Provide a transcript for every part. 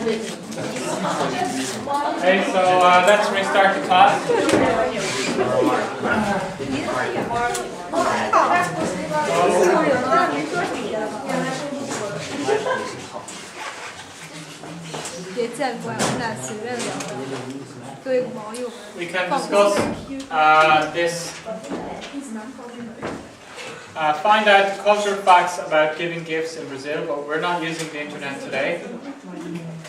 Okay, so let's restart the class. We can discuss this. Find out cultural facts about giving gifts in Brazil, but we're not using the internet today.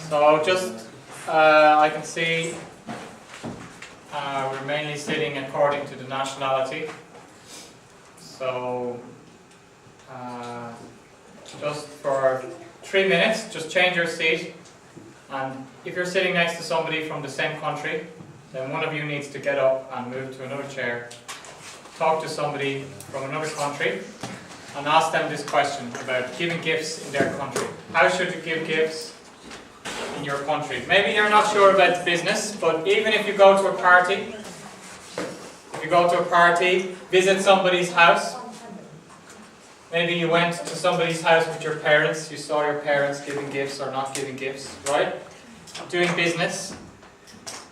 So just, I can see we're mainly sitting according to the nationality. So just for 3 minutes, just change your seat. And if you're sitting next to somebody from the same country, then one of you needs to get up and move to another chair. Talk to somebody from another country and ask them this question about giving gifts in their country. How should you give gifts in your country? Maybe you're not sure about business, but even if you go to a party, visit somebody's house, maybe you went to somebody's house with your parents, you saw your parents giving gifts or not giving gifts, right? Doing business.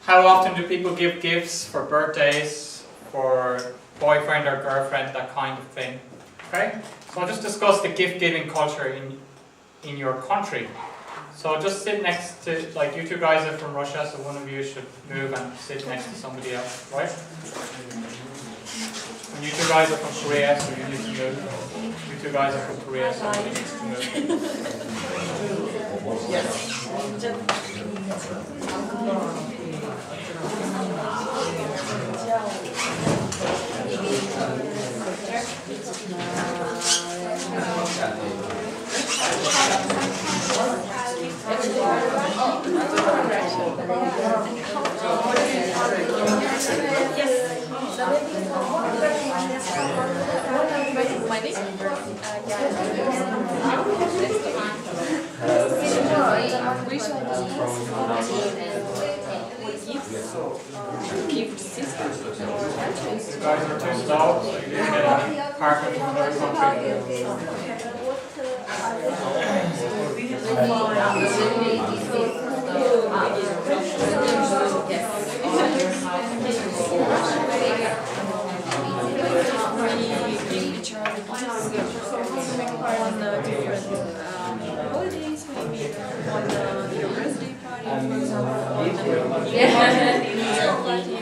How often do people give gifts for birthdays, for boyfriend or girlfriend, that kind of thing? Okay? So I'll just discuss the gift-giving culture in your country. So just sit next to, like, you two guys are from Russia, so one of you should move and sit next to somebody else, right? And you two guys are from Korea, so you need to move. You two guys are from Korea, so you need to move. Yes. You guys are too slow, so you didn't get any partner from another country. Holidays, maybe on your birthday party,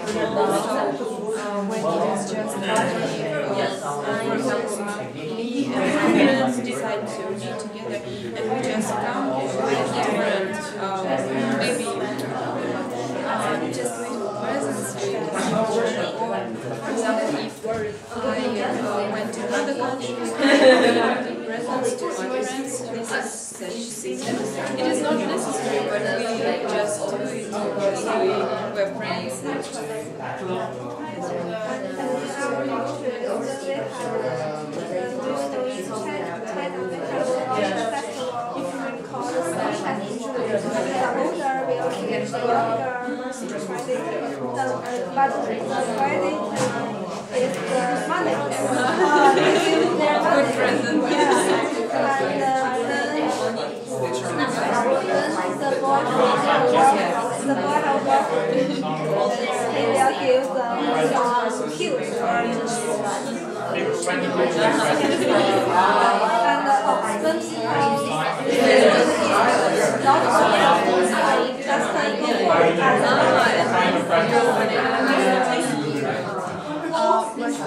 for example, when it's just for example, me and my friends decide to meet together and we just come with different, maybe just little presents. For example, if I went to another country, presents to my friends, this is such system. It is not necessary, but we just do it because we're friends. Good present.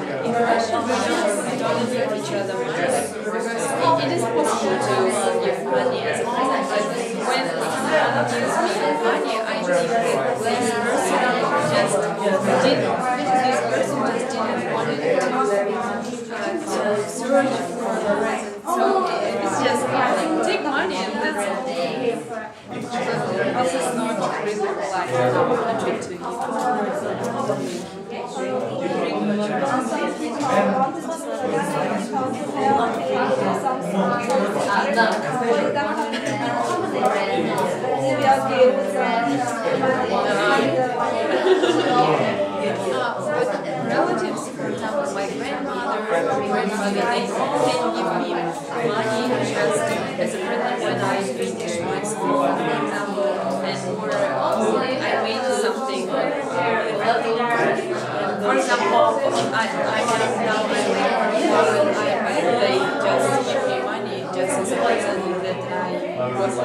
In Russia, we don't give each other money because it is possible to give money as a present, but when someone gives me money, I think this person just didn't want to search for a present. So it's just like, take money and that's it. This is not really like a country to give. Relatives, for example, my grandmother, they can give me money just as a present when I visit my school, for example. They just give me money just as a present that I was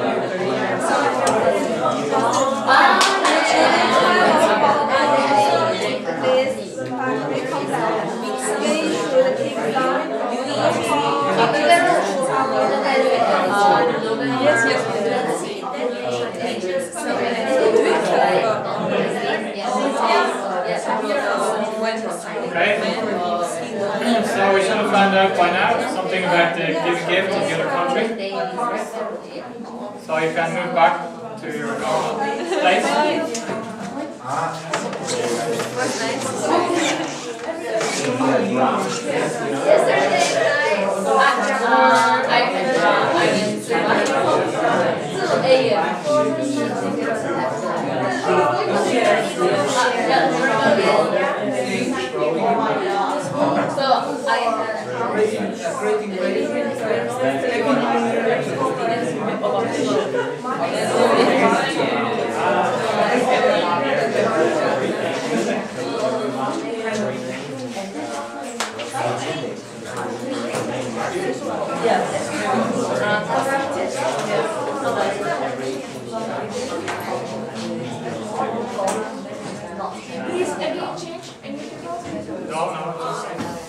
Okay. So we should have found out by now something about the give a gift in the other country. So you can move back to your normal place.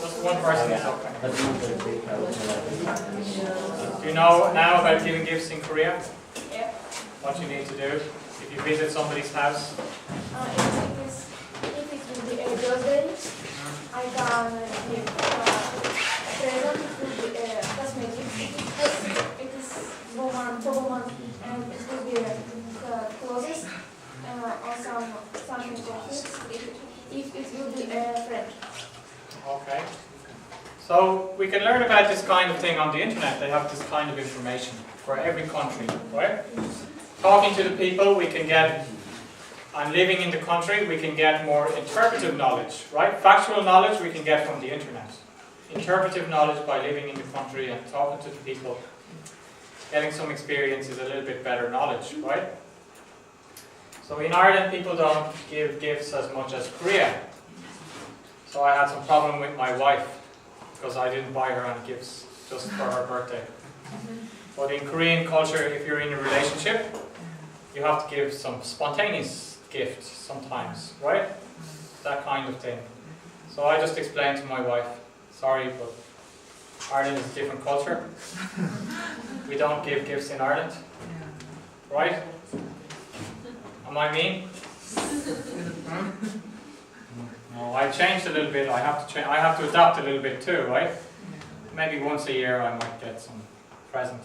Just one person is okay. Do you know now about giving gifts in Korea? Yeah. What you need to do if you visit somebody's house? If it will be a grocery, I can give a present. It will be cosmetics. It is woman, and it will be clothes or something coffee. If it will be a friend. Okay. So we can learn about this kind of thing on the internet. They have this kind of information for every country, right? Talking to the people, we can get, and living in the country, we can get more interpretive knowledge, right? Factual knowledge we can get from the internet. Interpretive knowledge by living in the country and talking to the people, getting some experience is a little bit better knowledge, right? So in Ireland, people don't give gifts as much as Korea. So I had some problem with my wife because I didn't buy her any gifts just for her birthday. But in Korean culture, if you're in a relationship, you have to give some spontaneous gifts sometimes, right? That kind of thing. So I just explained to my wife, sorry, but Ireland is a different culture. We don't give gifts in Ireland, right? Am I mean? No, I changed a little bit. I have to change. I have to adapt a little bit too, right? Maybe once a year I might get some present,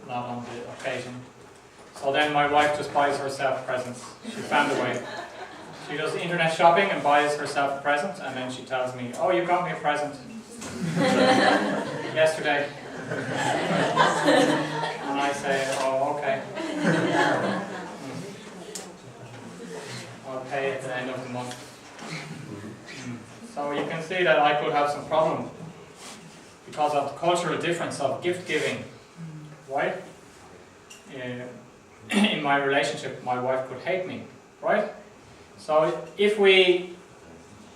not on the occasion. So then my wife just buys herself presents. She found a way. She does internet shopping and buys herself a present, and then she tells me, "Oh, you got me a present yesterday." And I say, "Oh, okay. I'll pay at the end of the month." So you can see that I could have some problem because of the cultural difference of gift giving, right? In my relationship, my wife could hate me, right? So if we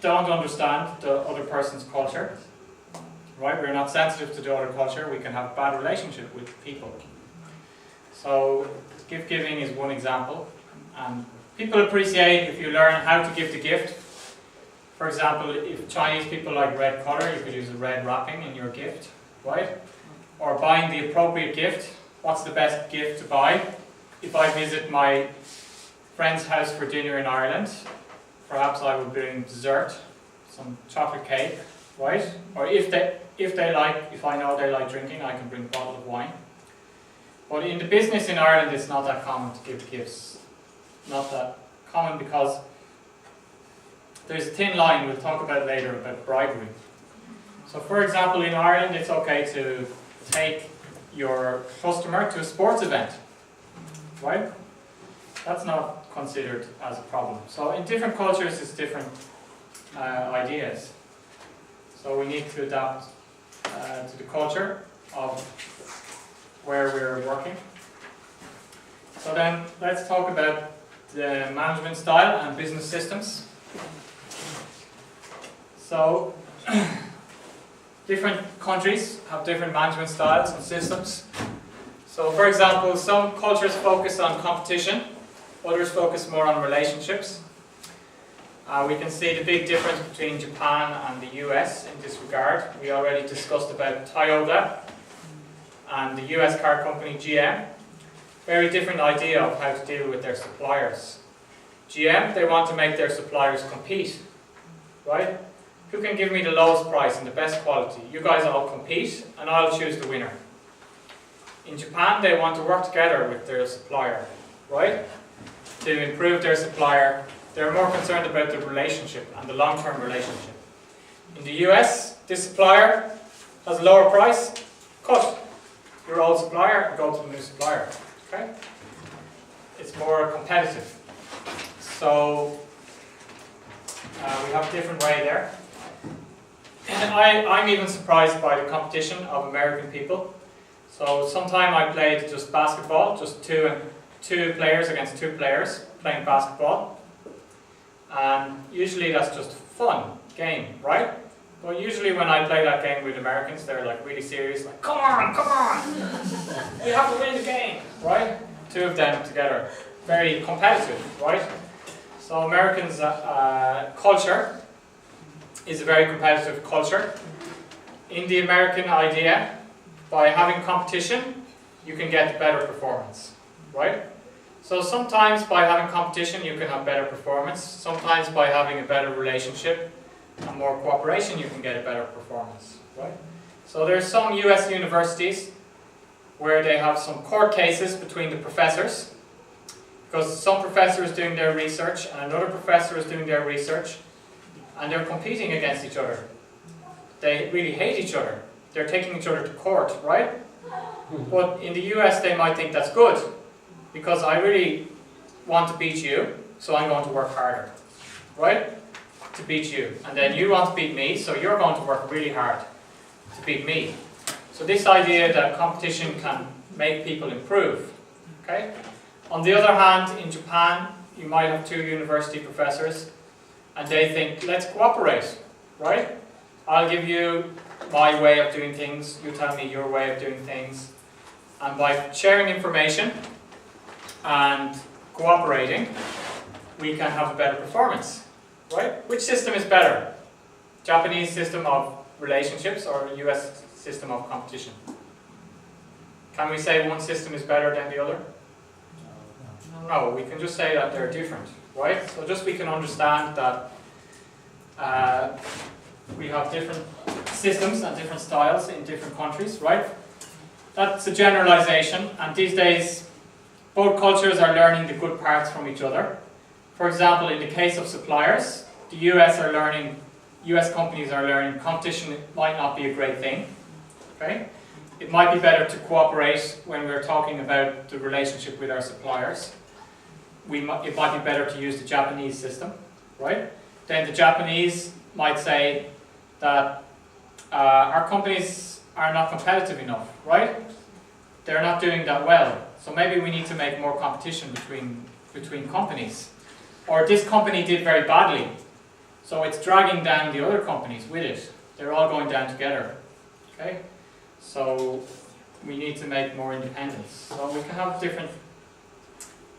don't understand the other person's culture, right? We're not sensitive to the other culture, we can have a bad relationship with people. So gift giving is one example, and people appreciate if you learn how to give the gift. For example, if Chinese people like red color, you could use a red wrapping in your gift, right? Or buying the appropriate gift. What's the best gift to buy? If I visit my friend's house for dinner in Ireland, perhaps I would bring dessert, some chocolate cake, right? Or if I know they like drinking, I can bring a bottle of wine. But in the business in Ireland, it's not that common to give gifts. Not that common because there's a thin line, we'll talk about later, about bribery. So for example, in Ireland, it's okay to take your customer to a sports event, right? That's not considered as a problem. So in different cultures, it's different ideas. So we need to adapt to the culture of where we're working. So then let's talk about the management style and business systems. So, different countries have different management styles and systems. So, for example, some cultures focus on competition, others focus more on relationships. We can see the big difference between Japan and the US in this regard. We already discussed about Toyota and the US car company GM. Very different idea of how to deal with their suppliers. GM, they want to make their suppliers compete, right? Who can give me the lowest price and the best quality? You guys all compete and I'll choose the winner. In Japan, they want to work together with their supplier, right? To improve their supplier. They're more concerned about the relationship and the long-term relationship. In the US, this supplier has a lower price, cut your old supplier and go to the new supplier. Okay? It's more competitive. So we have a different way there. And I'm even surprised by the competition of American people. So sometime I played just basketball, just two players against two players playing basketball. And usually that's just fun game, right? But usually when I play that game with Americans, they're like really serious, like, come on, we have to win the game, right? Two of them together, very competitive, right? So Americans' culture is a very competitive culture. In the American idea, by having competition, you can get better performance, right? So sometimes by having competition you can have better performance, sometimes by having a better relationship and more cooperation you can get a better performance, right? So there's some US universities where they have some court cases between the professors, because some professor is doing their research and another professor is doing their research and they're competing against each other. They really hate each other. They're taking each other to court, right? But in the US they might think that's good, because I really want to beat you, so I'm going to work harder, right? To beat you. And then you want to beat me, so you're going to work really hard to beat me. So this idea that competition can make people improve, okay? On the other hand, in Japan, you might have two university professors, and they think, let's cooperate, right? I'll give you my way of doing things, you tell me your way of doing things, and by sharing information and cooperating, we can have a better performance, right? Which system is better? Japanese system of relationships or US system of competition? Can we say one system is better than the other? No, we can just say that they're different, right? So just we can understand that we have different systems and different styles in different countries, right? That's a generalization, and these days both cultures are learning the good parts from each other. For example, in the case of suppliers, the US companies are learning competition might not be a great thing. Okay? It might be better to cooperate when we're talking about the relationship with our suppliers. It might be better to use the Japanese system, right? Then the Japanese might say that our companies are not competitive enough, right? They're not doing that well. So maybe we need to make more competition between companies. Or this company did very badly, so it's dragging down the other companies with it. They're all going down together. Okay? So we need to make more independence. So we can have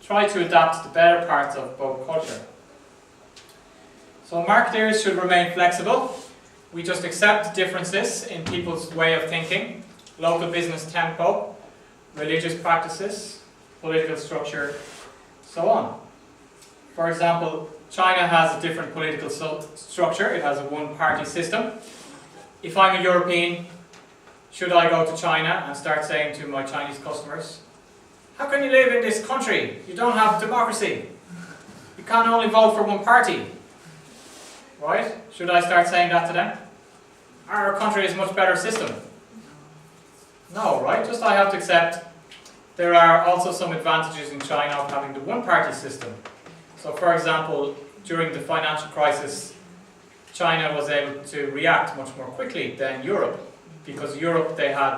try to adapt the better parts of both culture. So marketers should remain flexible. We just accept differences in people's way of thinking, local business tempo, religious practices, political structure, so on. For example, China has a different political structure. It has a one-party system. If I'm a European, should I go to China and start saying to my Chinese customers, how can you live in this country? You don't have democracy. You can't only vote for one party. Right? Should I start saying that to them? Our country is a much better system. No, right? Just I have to accept there are also some advantages in China of having the one-party system. So for example, during the financial crisis, China was able to react much more quickly than Europe, because Europe, they had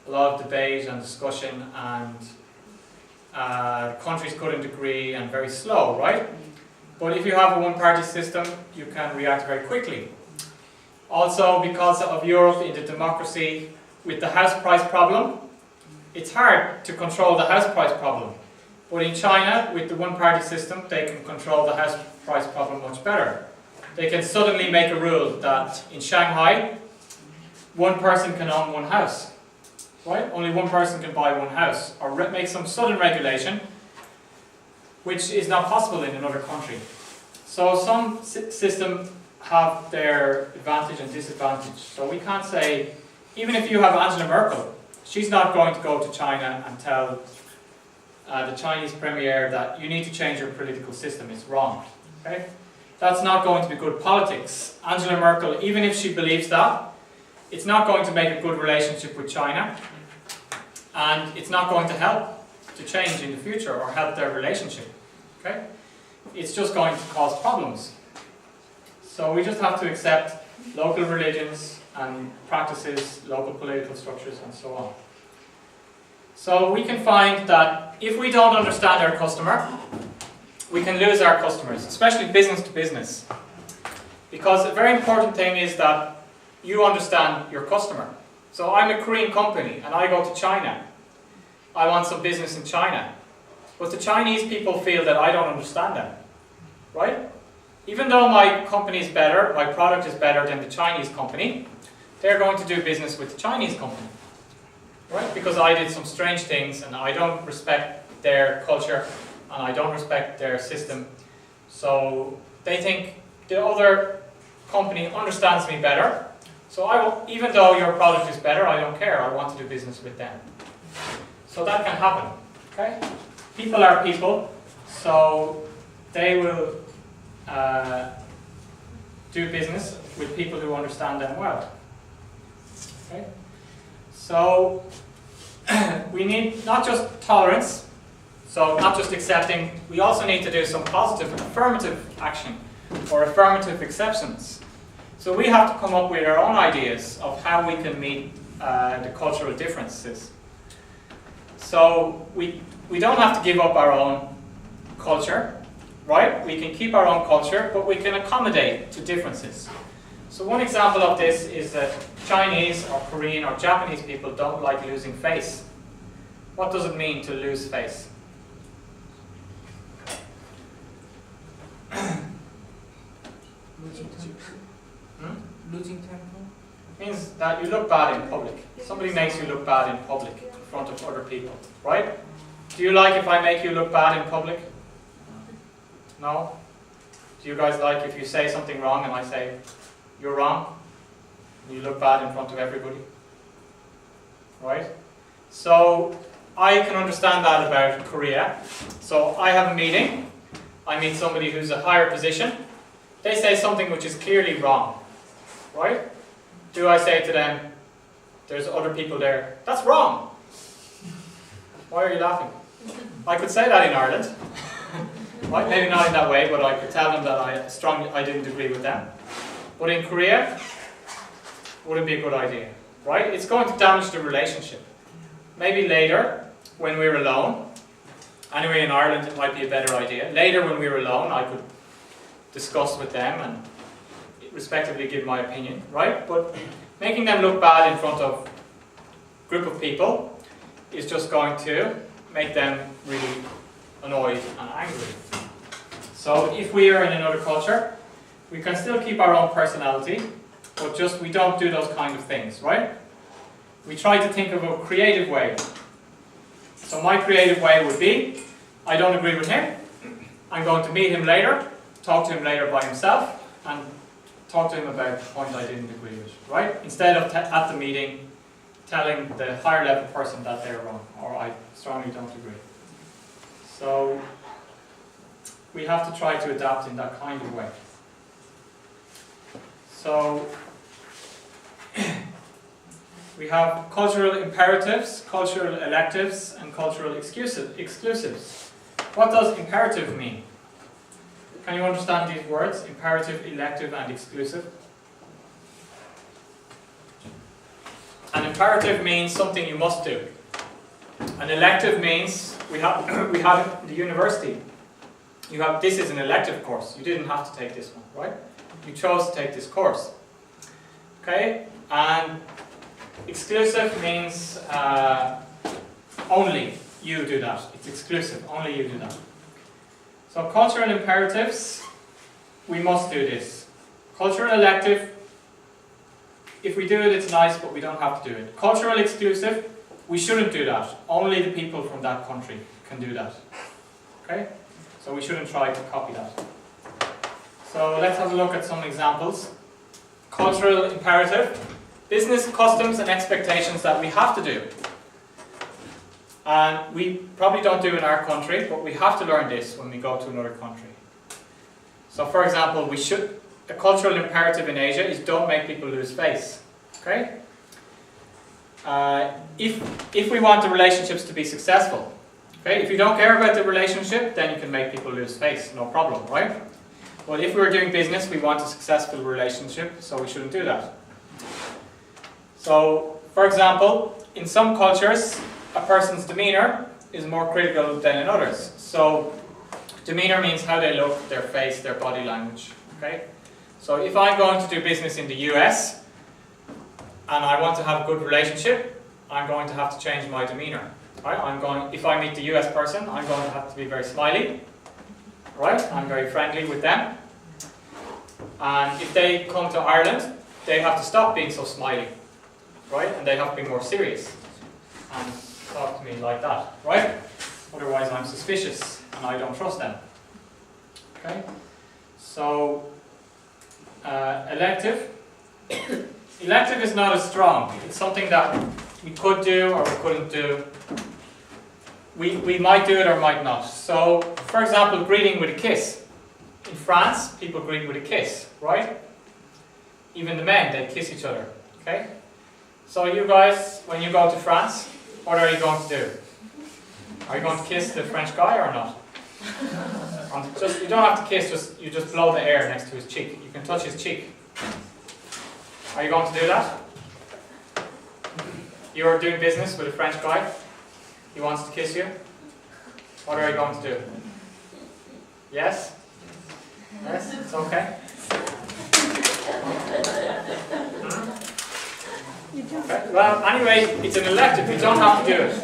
a lot of debate and discussion, and countries couldn't agree and very slow, right? But if you have a one-party system, you can react very quickly. Also, because of Europe in the democracy with the house price problem, it's hard to control the house price problem. But in China, with the one-party system, they can control the house price problem much better. They can suddenly make a rule that in Shanghai, one person can own one house. Right? Only one person can buy one house. Or make some sudden regulation, which is not possible in another country. So some systems have their advantage and disadvantage. So we can't say, even if you have Angela Merkel, she's not going to go to China and tell the Chinese premier that you need to change your political system. It's wrong. Okay? That's not going to be good politics. Angela Merkel, even if she believes that, it's not going to make a good relationship with China, and it's not going to help to change in the future or help their relationship. Okay? It's just going to cause problems. So we just have to accept local religions and practices, local political structures, and so on. So we can find that if we don't understand our customer, we can lose our customers, especially business to business. Because a very important thing is that you understand your customer. So I'm a Korean company and I go to China. I want some business in China. But the Chinese people feel that I don't understand them. Right? Even though my company is better, my product is better than the Chinese company, they're going to do business with the Chinese company. Right? Because I did some strange things and I don't respect their culture and I don't respect their system. So they think the other company understands me better. So I will, even though your product is better, I don't care. I want to do business with them. So that can happen. Okay? People are people, so they will do business with people who understand them well. Okay? So we need not just tolerance, so not just accepting, we also need to do some positive, affirmative action or affirmative exceptions. So we have to come up with our own ideas of how we can meet the cultural differences. So we don't have to give up our own culture, right? We can keep our own culture, but we can accommodate to differences. So one example of this is that Chinese or Korean or Japanese people don't like losing face. What does it mean to lose face? Losing temper? It means that you look bad in public. Somebody makes you look bad in public in front of other people, right? Do you like if I make you look bad in public? No? Do you guys like if you say something wrong and I say, you're wrong? You look bad in front of everybody? Right? So I can understand that about Korea. So I have a meeting. I meet somebody who's a higher position. They say something which is clearly wrong. Right? Do I say to them, there's other people there, that's wrong? Why are you laughing? I could say that in Ireland. Right? Maybe not in that way, but I could tell them that I didn't agree with them. But in Korea, wouldn't be a good idea. Right? It's going to damage the relationship. Maybe later, when we're alone, anyway in Ireland it might be a better idea. Later when we're alone, I could discuss with them and respectively give my opinion, right? But making them look bad in front of a group of people is just going to make them really annoyed and angry. So if we are in another culture, we can still keep our own personality, but just we don't do those kind of things, right? We try to think of a creative way. So my creative way would be, I don't agree with him, I'm going to meet him later, talk to him later by himself, and talk to him about the point I didn't agree with, right? Instead of at the meeting telling the higher level person that they're wrong, or I strongly don't agree. So we have to try to adapt in that kind of way. So we have cultural imperatives, cultural electives, and cultural exclusives. What does imperative mean? Can you understand these words? Imperative, elective, and exclusive. An imperative means something you must do. An elective means we have in the university. This is an elective course. You didn't have to take this one, right? You chose to take this course. Okay, and exclusive means only you do that. It's exclusive, only you do that. So cultural imperatives, we must do this. Cultural elective, if we do it, it's nice, but we don't have to do it. Cultural exclusive, we shouldn't do that. Only the people from that country can do that. Okay? So we shouldn't try to copy that. So let's have a look at some examples. Cultural imperative, business customs and expectations that we have to do. And we probably don't do it in our country, but we have to learn this when we go to another country. So for example, a cultural imperative in Asia is don't make people lose face. Okay? If we want the relationships to be successful, okay, if you don't care about the relationship, then you can make people lose face, no problem, right? But if we're doing business, we want a successful relationship, so we shouldn't do that. So, for example, in some cultures, a person's demeanor is more critical than in others. So, demeanor means how they look, their face, their body language. Okay? So, if I'm going to do business in the US and I want to have a good relationship, I'm going to have to change my demeanor. Right? If I meet the US person, I'm going to have to be very smiley. Right? I'm very friendly with them. And if they come to Ireland, they have to stop being so smiley. Right? And they have to be more serious and talk to me like that. Right? Otherwise I'm suspicious and I don't trust them. Okay? So, elective. Elective is not as strong. It's something that we could do or we couldn't do. We might do it or might not. So, for example, greeting with a kiss. In France, people greet with a kiss, right? Even the men, they kiss each other, okay? So you guys, when you go to France, what are you going to do? Are you going to kiss the French guy or not? You don't have to kiss, you just blow the air next to his cheek. You can touch his cheek. Are you going to do that? You're doing business with a French guy. He wants to kiss you. What are you going to do? Yes? Yes? It's okay? Okay. Well, anyway, it's an elective. You don't have to do it.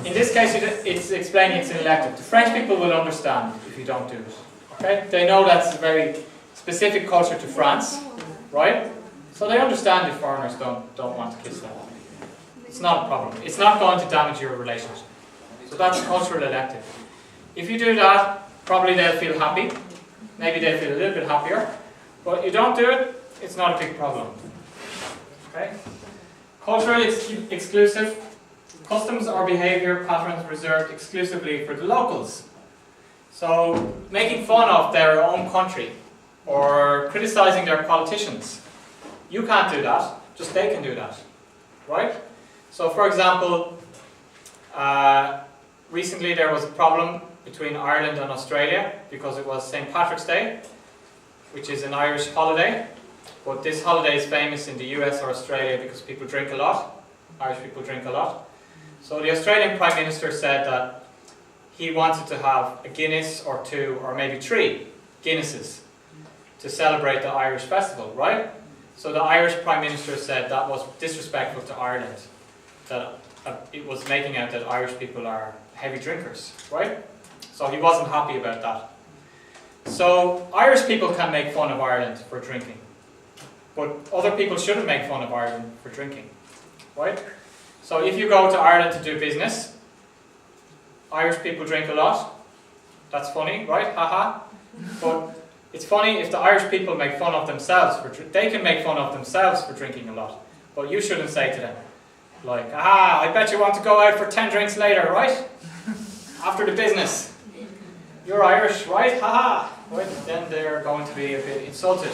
In this case, it's explaining it's an elective. The French people will understand if you don't do it. Okay? They know that's a very specific culture to France, right? So they understand if foreigners don't want to kiss them. It's not a problem. It's not going to damage your relationship. So that's a cultural elective. If you do that, probably they'll feel happy. Maybe they'll feel a little bit happier. But you don't do it, it's not a big problem. Okay? Culturally exclusive. Customs or behaviour patterns reserved exclusively for the locals. So, making fun of their own country or criticising their politicians. You can't do that, just they can do that. Right? So, for example, recently there was a problem between Ireland and Australia because it was St. Patrick's Day, which is an Irish holiday. But this holiday is famous in the US or Australia because people drink a lot. Irish people drink a lot. So the Australian Prime Minister said that he wanted to have a Guinness or two or maybe 3 Guinnesses to celebrate the Irish festival, right? So the Irish Prime Minister said that was disrespectful to Ireland, that it was making out that Irish people are heavy drinkers, right? So he wasn't happy about that. So Irish people can make fun of Ireland for drinking, but other people shouldn't make fun of Ireland for drinking, right? So if you go to Ireland to do business, Irish people drink a lot. That's funny, right? Haha. But it's funny if the Irish people make fun of themselves they can make fun of themselves for drinking a lot. But you shouldn't say to them, like, aha, I bet you want to go out for 10 drinks later, right? After the business. You're Irish, right? Haha. Right? Then they're going to be a bit insulted,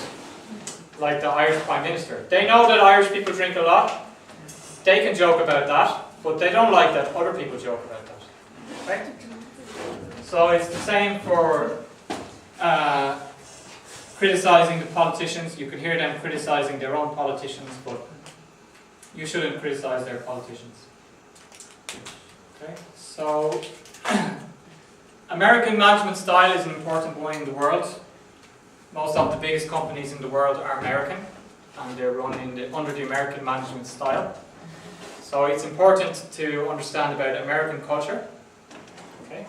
like the Irish Prime Minister. They know that Irish people drink a lot. They can joke about that, but they don't like that other people joke about that. Right? So it's the same for criticizing the politicians. You can hear them criticizing their own politicians, but you shouldn't criticize their politicians. Okay? So American management style is an important one in the world. Most of the biggest companies in the world are American. and they're run under the American management style. So it's important to understand about American culture. Okay.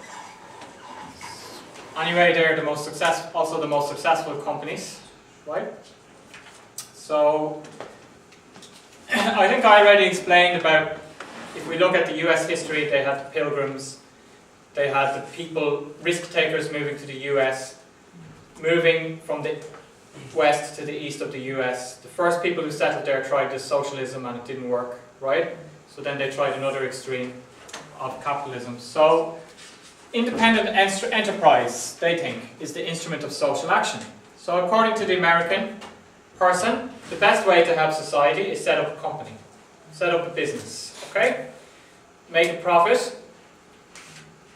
Anyway, they're also the most successful companies, right? So I think I already explained about, if we look at the US history, they had the Pilgrims, they had the people, risk takers moving to the US, moving from the west to the east of the US. The first people who settled there tried this socialism and it didn't work, right? So then they tried another extreme of capitalism. So independent enterprise, they think, is the instrument of social action. So according to the American person, the best way to help society is set up a company, set up a business, okay? Make a profit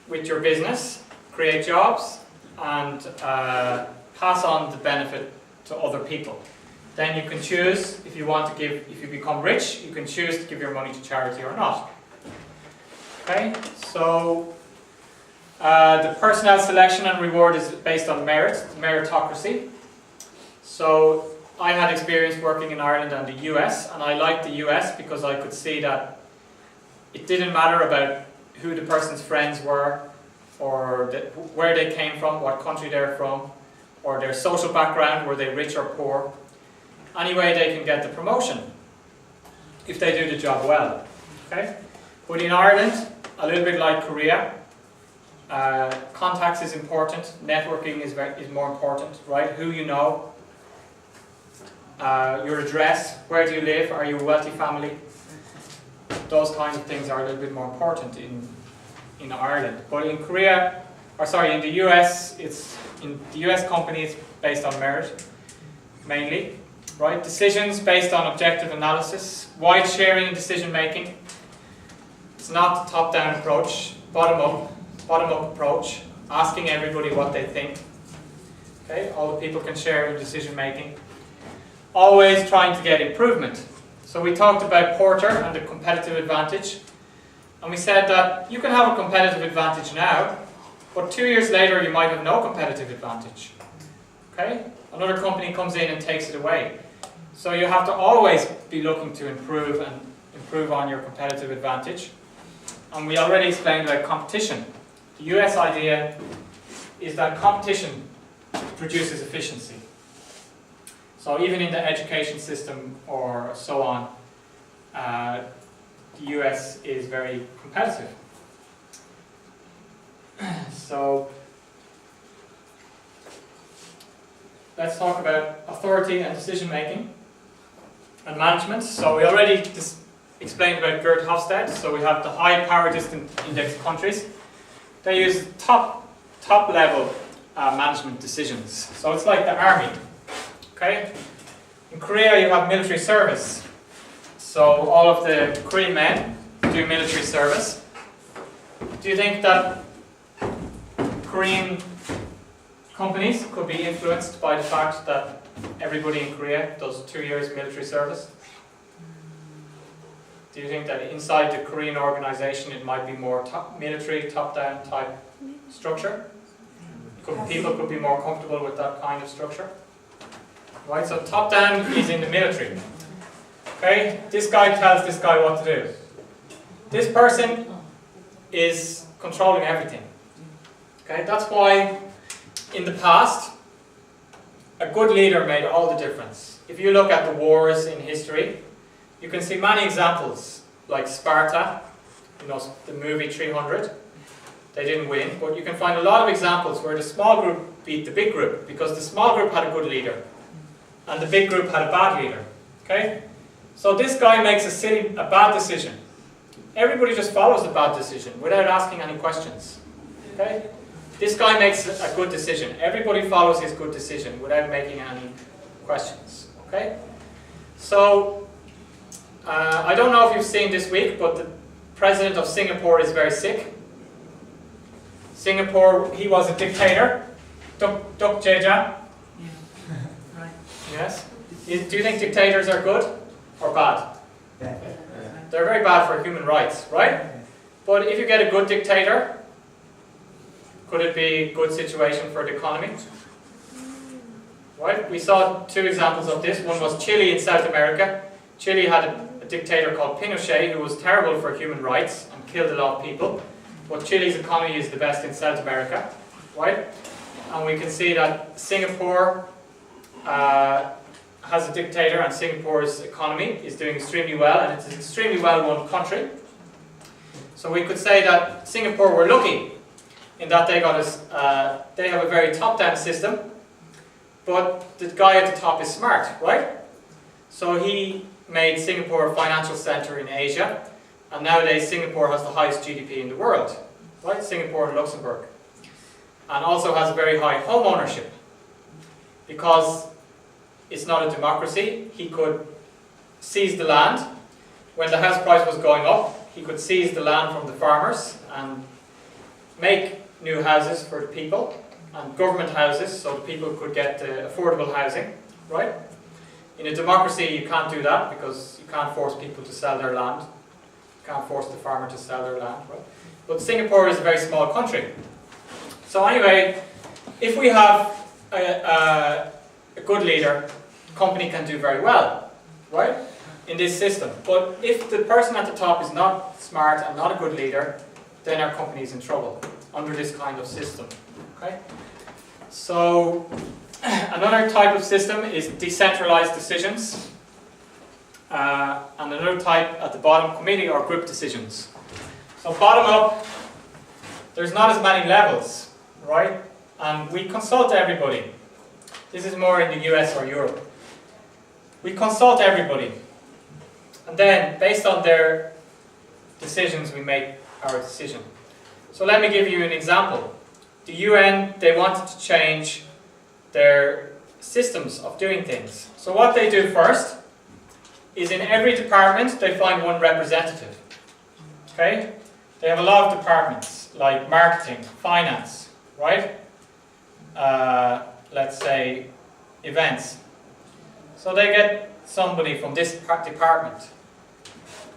with your business, create jobs, and pass on the benefit to other people. Then you can choose, if you want to give, if you become rich, you can choose to give your money to charity or not. Okay, so the personnel selection and reward is based on merit, meritocracy. So I had experience working in Ireland and the US, and I liked the US because I could see that it didn't matter about who the person's friends were, or where they came from, what country they're from, or their social background, were they rich or poor. Anyway, they can get the promotion if they do the job well. Okay? But in Ireland, a little bit like Korea, contacts is important, networking is more important, right? Who you know, your address, where do you live, are you a wealthy family? Those kinds of things are a little bit more important in Ireland. But in Korea, or sorry, in the US, in the US company, it's based on merit, mainly. Right? Decisions based on objective analysis, wide sharing in decision making. It's not the top-down approach, bottom-up approach, asking everybody what they think. Okay? All the people can share in decision making. Always trying to get improvement. So we talked about Porter and the competitive advantage, and we said that you can have a competitive advantage now, but 2 years later you might have no competitive advantage. Okay? Another company comes in and takes it away. So you have to always be looking to improve on your competitive advantage. And we already explained about competition. The US idea is that competition produces efficiency. So even in the education system or so on, the US is very competitive. So let's talk about authority and decision making and management. So we already explained about Gerd Hofstede. So we have the high power distance index countries. They use top level management decisions. So it's like the army. Okay. In Korea you have military service. So all of the Korean men do military service. Do you think that Korean companies could be influenced by the fact that everybody in Korea does 2 years military service? Do you think that inside the Korean organization it might be more military, top-down type structure? People could be more comfortable with that kind of structure? Right, so top-down is in the military. Okay, this guy tells this guy what to do. This person is controlling everything. Okay, that's why in the past, a good leader made all the difference. If you look at the wars in history, you can see many examples, like Sparta, you know, the movie 300. They didn't win, but you can find a lot of examples where the small group beat the big group, because the small group had a good leader, and the big group had a bad leader. Okay? So this guy makes a bad decision. Everybody just follows the bad decision without asking any questions. Okay? This guy makes a good decision. Everybody follows his good decision without making any questions. Okay? So, I don't know if you've seen this week, but the president of Singapore is very sick. Singapore, he was a dictator. Duk Jeja. Right. Yes? Do you think dictators are good or bad? Yeah. They're very bad for human rights, right? But if you get a good dictator, could it be a good situation for the economy? right? We saw two examples of this. One was Chile in South America. Chile had a dictator called Pinochet who was terrible for human rights and killed a lot of people. But Chile's economy is the best in South America, right? And we can see that Singapore has a dictator, and Singapore's economy is doing extremely well, and it's an extremely well-run country. So we could say that Singapore were lucky in that they have a very top-down system, but the guy at the top is smart, right? So he made Singapore a financial center in Asia, and nowadays Singapore has the highest GDP in the world, right? Singapore and Luxembourg. And also has a very high home ownership, because it's not a democracy. He could seize the land. When the house price was going up, he could seize the land from the farmers and make new houses for the people, and government houses, so the people could get affordable housing, right? In a democracy you can't do that, because you can't force people to sell their land. You can't force the farmer to sell their land, right? But Singapore is a very small country. So anyway, if we have a good leader, the company can do very well, right? In this system. But if the person at the top is not smart and not a good leader, then our company is in trouble under this kind of system. Okay? So another type of system is decentralized decisions. And another type at the bottom, committee or group decisions. So bottom up, there's not as many levels, right? And we consult everybody. This is more in the US or Europe. We consult everybody. And then, based on their decisions, we make our decision. So let me give you an example. The UN, they wanted to change their systems of doing things. So what they do first is, in every department they find one representative. Okay? They have a lot of departments, like marketing, finance, right? Let's say events. So they get somebody from this department.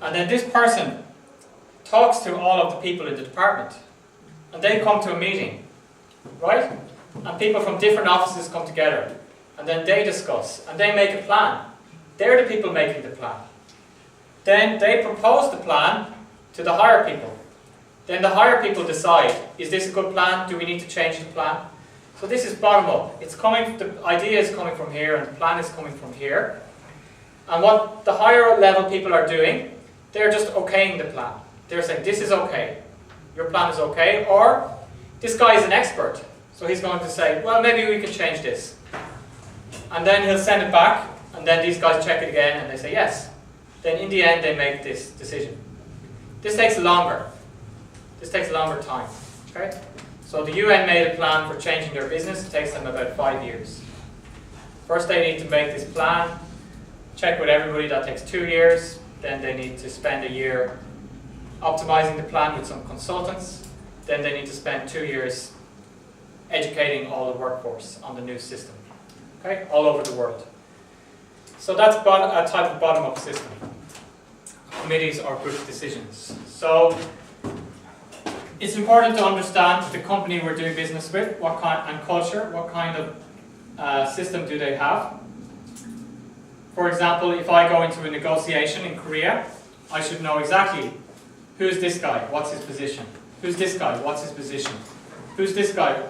And then this person talks to all of the people in the department. And they come to a meeting, right? And people from different offices come together. And then they discuss. And they make a plan. They're the people making the plan. Then they propose the plan to the higher people. Then the higher people decide, is this a good plan? Do we need to change the plan? So this is bottom up. It's coming, the idea is coming from here and the plan is coming from here. And what the higher level people are doing, they're just okaying the plan. They're saying, this is okay. Your plan is okay. Or, this guy is an expert. So he's going to say, well, maybe we can change this. And then he'll send it back. And then these guys check it again and they say yes. Then in the end they make this decision. This takes longer. This takes a longer time. Okay? So the UN made a plan for changing their business. It takes them about 5 years. First they need to make this plan, check with everybody, that takes 2 years. Then they need to spend a year optimizing the plan with some consultants. Then they need to spend 2 years educating all the workforce on the new system. Okay? All over the world. So that's a type of bottom-up system. Committees or group decisions. So it's important to understand the company we're doing business with, what kind, and culture, what kind of system do they have. For example, if I go into a negotiation in Korea, I should know exactly who's this guy, what's his position. Who's this guy, what's his position. Who's this guy,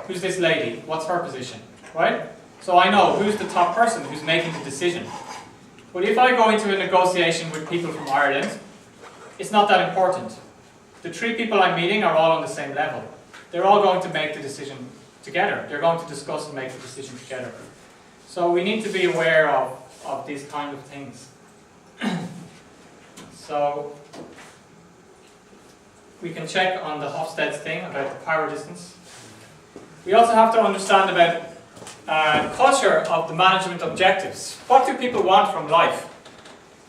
who's this lady, what's her position, right? So I know who's the top person who's making the decision. But if I go into a negotiation with people from Ireland, it's not that important. The 3 people I'm meeting are all on the same level. They're all going to make the decision together. They're going to discuss and make the decision together. So we need to be aware of these kind of things. So we can check on the Hofstede's thing about the power distance. We also have to understand about culture of the management objectives. What do people want from life?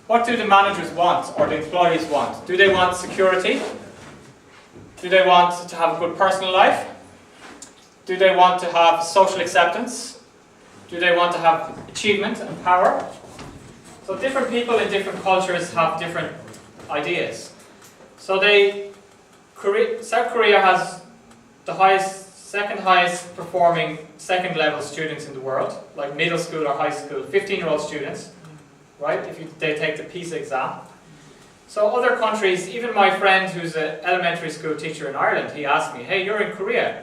What do the managers want or the employees want? Do they want security? Do they want to have a good personal life? Do they want to have social acceptance? Do they want to have achievement and power? So different people in different cultures have different ideas. So South Korea has the highest second highest performing second level students in the world, like middle school or high school, 15-year-old students, right, they take the PISA exam. So other countries, even my friend who's an elementary school teacher in Ireland, he asked me, hey, you're in Korea,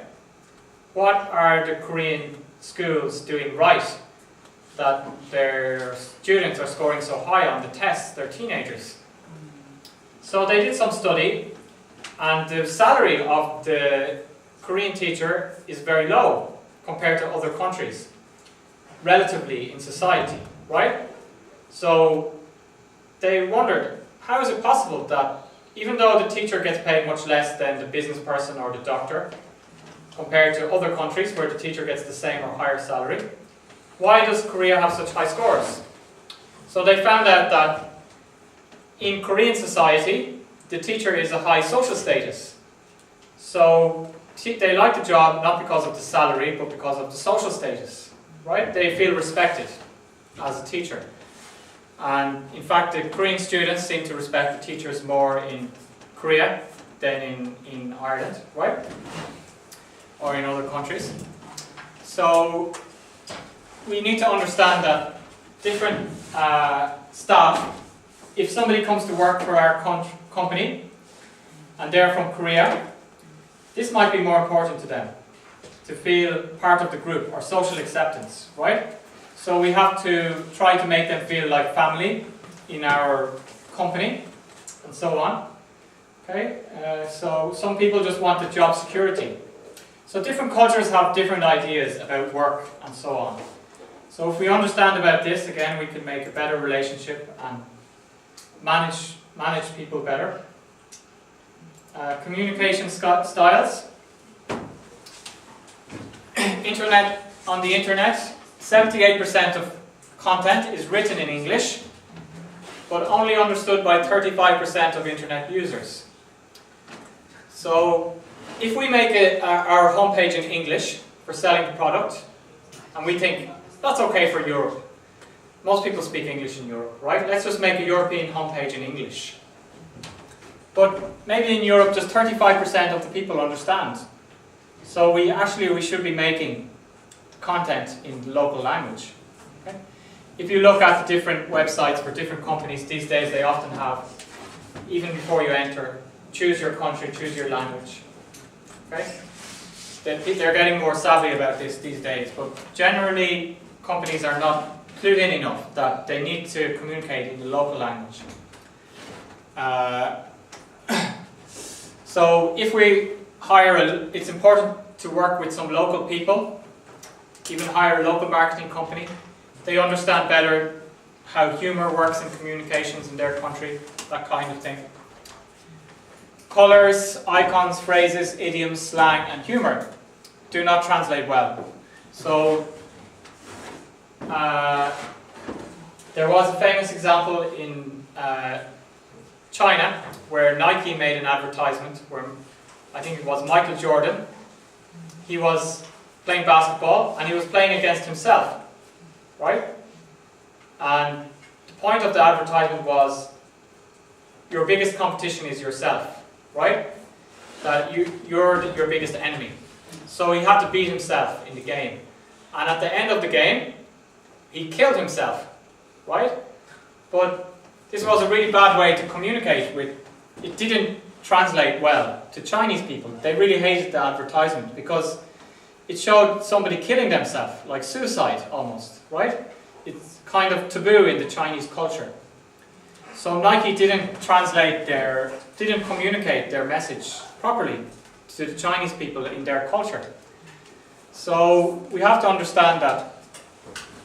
what are the Korean schools doing right that their students are scoring so high on the tests, they're teenagers? So they did some study, and the salary of the Korean teacher is very low compared to other countries, relatively in society, right? So they wondered, how is it possible that even though the teacher gets paid much less than the business person or the doctor, compared to other countries where the teacher gets the same or higher salary, why does Korea have such high scores? So they found out that in Korean society, the teacher is a high social status. So they like the job not because of the salary, but because of the social status, right? They feel respected as a teacher. And in fact, the Korean students seem to respect the teachers more in Korea than in Ireland, right? Or in other countries. So we need to understand that different staff, if somebody comes to work for our company and they're from Korea, this might be more important to them, to feel part of the group or social acceptance, right? So we have to try to make them feel like family in our company and so on. Okay, so some people just want the job security. So different cultures have different ideas about work and so on. So if we understand about this, again, we can make a better relationship and manage people better. Communication styles. On the internet, 78% of content is written in English, but only understood by 35% of internet users. So if we make our homepage in English for selling the product, and we think, that's okay for Europe. Most people speak English in Europe, right? Let's just make a European homepage in English. But maybe in Europe, just 35% of the people understand. So we should be making content in the local language. Okay? If you look at the different websites for different companies these days, they often have, even before you enter, choose your country, choose your language. Okay? They're getting more savvy about this these days, but generally companies are not clued in enough that they need to communicate in the local language. So if we hire, it's important to work with some local people, even hire a local marketing company. They understand better how humor works in communications in their country, that kind of thing. Colors, icons, phrases, idioms, slang, and humor do not translate well. So there was a famous example in China where Nike made an advertisement where I think it was Michael Jordan. He was playing basketball and he was playing against himself, right? And the point of the advertisement was your biggest competition is yourself, right? That you're your biggest enemy. So he had to beat himself in the game. And at the end of the game, he killed himself, right? But this was a really bad way to communicate with. It didn't translate well to Chinese people. They really hated the advertisement because it showed somebody killing themselves, like suicide almost, right? It's kind of taboo in the Chinese culture. So Nike didn't communicate their message properly to the Chinese people in their culture. So we have to understand that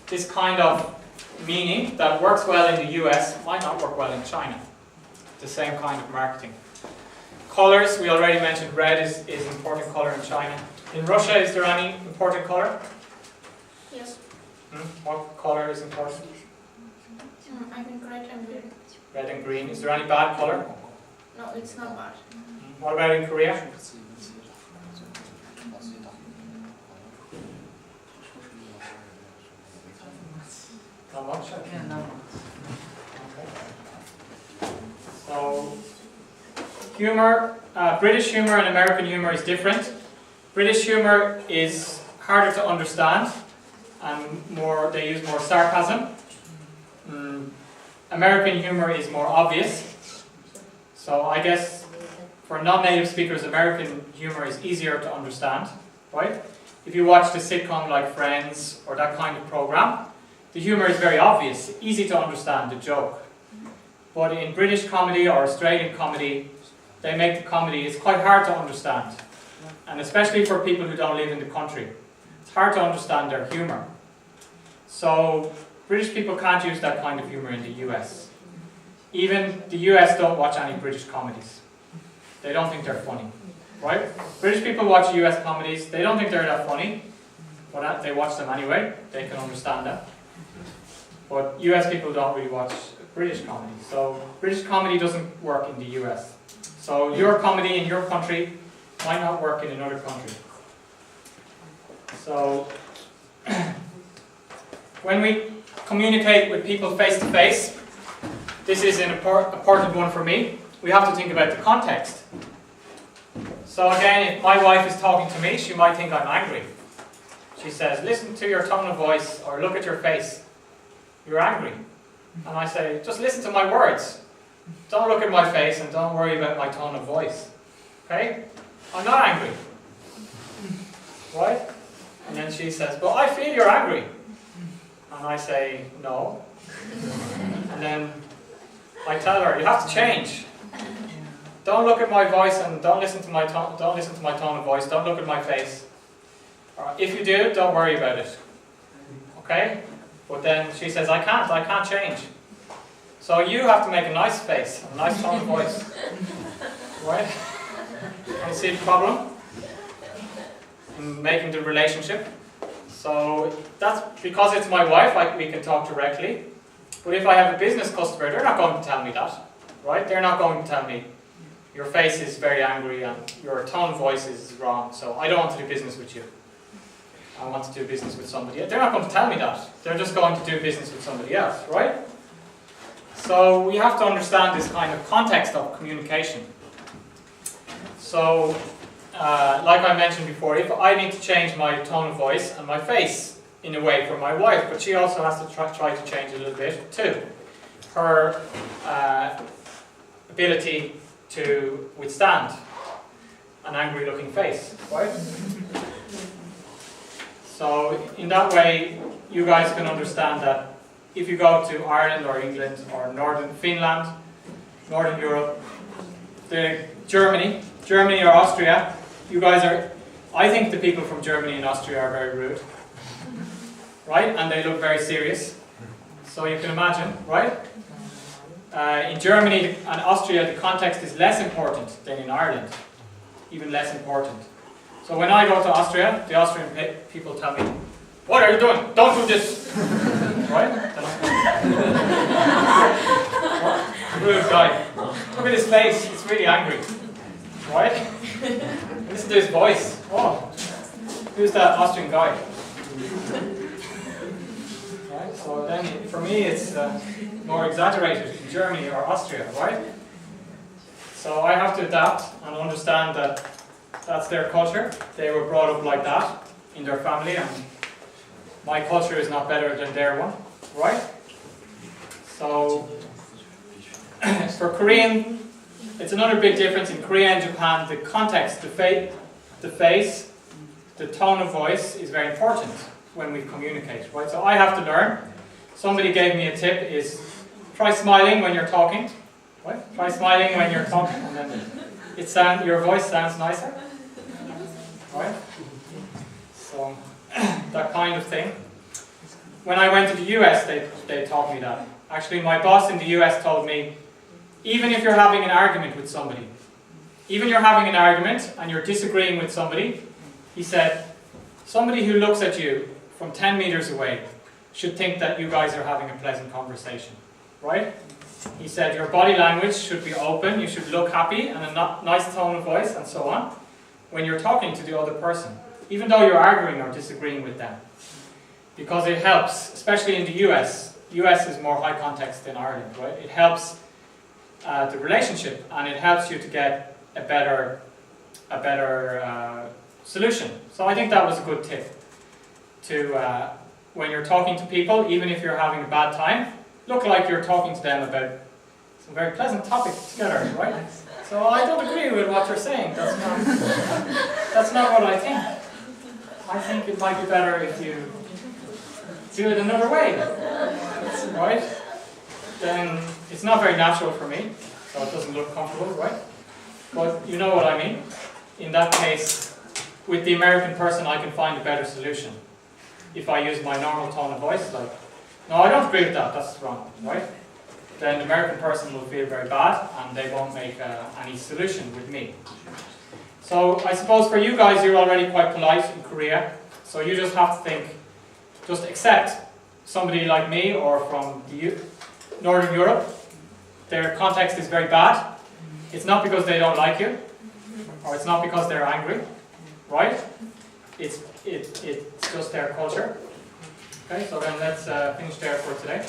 this kind of meaning that works well in the US might not work well in China. The same kind of marketing. Colors, we already mentioned red is an important color in China. In Russia, is there any important color? Yes. What color is important? I think red and green. Red and green. Is there any bad color? No, it's not bad. What about in Korea? Not much? Yeah, no. Okay. So, humor, British humor and American humor is different. British humour is harder to understand, and they use more sarcasm. American humour is more obvious. So I guess for non-native speakers, American humour is easier to understand, right? If you watch the sitcom like Friends or that kind of program, the humour is very obvious, easy to understand the joke. But in British comedy or Australian comedy, they make the comedy, it's quite hard to understand. And especially for people who don't live in the country, it's hard to understand their humour. So British people can't use that kind of humour in the US. Even the US don't watch any British comedies. They don't think they're funny, right? British people watch US comedies, they don't think they're that funny, but they watch them anyway, they can understand that. But US people don't really watch British comedy, so British comedy doesn't work in the US. So your comedy in your country might not work in another country. So when we communicate with people face to face, this is an important one for me. We have to think about the context. So again, if my wife is talking to me, she might think I'm angry. She says, listen to your tone of voice, or look at your face. You're angry. And I say, just listen to my words. Don't look at my face and don't worry about my tone of voice. Okay? I'm not angry. Right? And then she says, but I feel you're angry. And I say, no. And then I tell her, you have to change. Don't look at my voice and don't listen to my tone of voice. Don't look at my face. If you do, don't worry about it. Okay? But then she says, I can't change. So you have to make a nice face, a nice tone of voice. Right? You see the problem in making the relationship? So that's because it's my wife, we can talk directly. But if I have a business customer, they're not going to tell me that. Right? They're not going to tell me, your face is very angry and your tone of voice is wrong, so I don't want to do business with you. I want to do business with somebody else. They're not going to tell me that. They're just going to do business with somebody else, right? So we have to understand this kind of context of communication. So, like I mentioned before, if I need to change my tone of voice and my face in a way for my wife, but she also has to try to change a little bit too. Her ability to withstand an angry looking face, right? So in that way, you guys can understand that if you go to Ireland or England or Northern Finland, Northern Europe, Germany or Austria, you guys are, I think the people from Germany and Austria are very rude, right? And they look very serious. So you can imagine, right? In Germany and Austria, the context is less important than in Ireland, even less important. So when I go to Austria, the Austrian people tell me, what are you doing? Don't do this! Right? Rude guy. Look at his face, it's really angry. Right? Listen to his voice. Oh, who's that Austrian guy? Right? So then, for me, it's more exaggerated in Germany or Austria, right? So I have to adapt and understand that that's their culture. They were brought up like that in their family, and my culture is not better than their one, right? So for Korean, it's another big difference in Korea and Japan. The context, the face, the tone of voice is very important when we communicate, right? So I have to learn. Somebody gave me a tip is try smiling when you're talking, right? Try smiling when you're talking, and then your voice sounds nicer, right? So that kind of thing. When I went to the US, they taught me that. Actually, my boss in the US told me, even if you're having an argument with somebody, even you're having an argument and you're disagreeing with somebody, he said, somebody who looks at you from 10 meters away should think that you guys are having a pleasant conversation, right? He said your body language should be open, you should look happy and a nice tone of voice and so on when you're talking to the other person, even though you're arguing or disagreeing with them. Because it helps, especially in the US. US is more high context than Ireland, right? It helps the relationship, and it helps you to get a better solution. So I think that was a good tip to, when you're talking to people, even if you're having a bad time, look like you're talking to them about some very pleasant topic together, right? So I don't agree with what you're saying. That's not what I think. I think it might be better if you do it another way, right? Then it's not very natural for me, so it doesn't look comfortable, right? But you know what I mean. In that case, with the American person, I can find a better solution. If I use my normal tone of voice, like, no, I don't agree with that, that's wrong, right? Then the American person will feel very bad and they won't make any solution with me. So I suppose for you guys, you're already quite polite in Korea, so you just have to think, just accept somebody like me or from Northern Europe, their context is very bad. It's not because they don't like you, or it's not because they're angry, right? It's just their culture. Okay, so then let's finish there for today.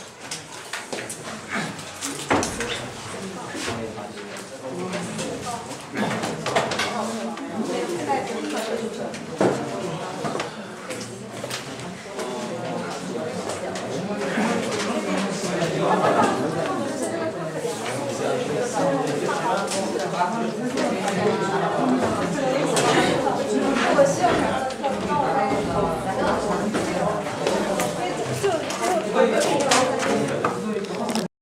Thank you.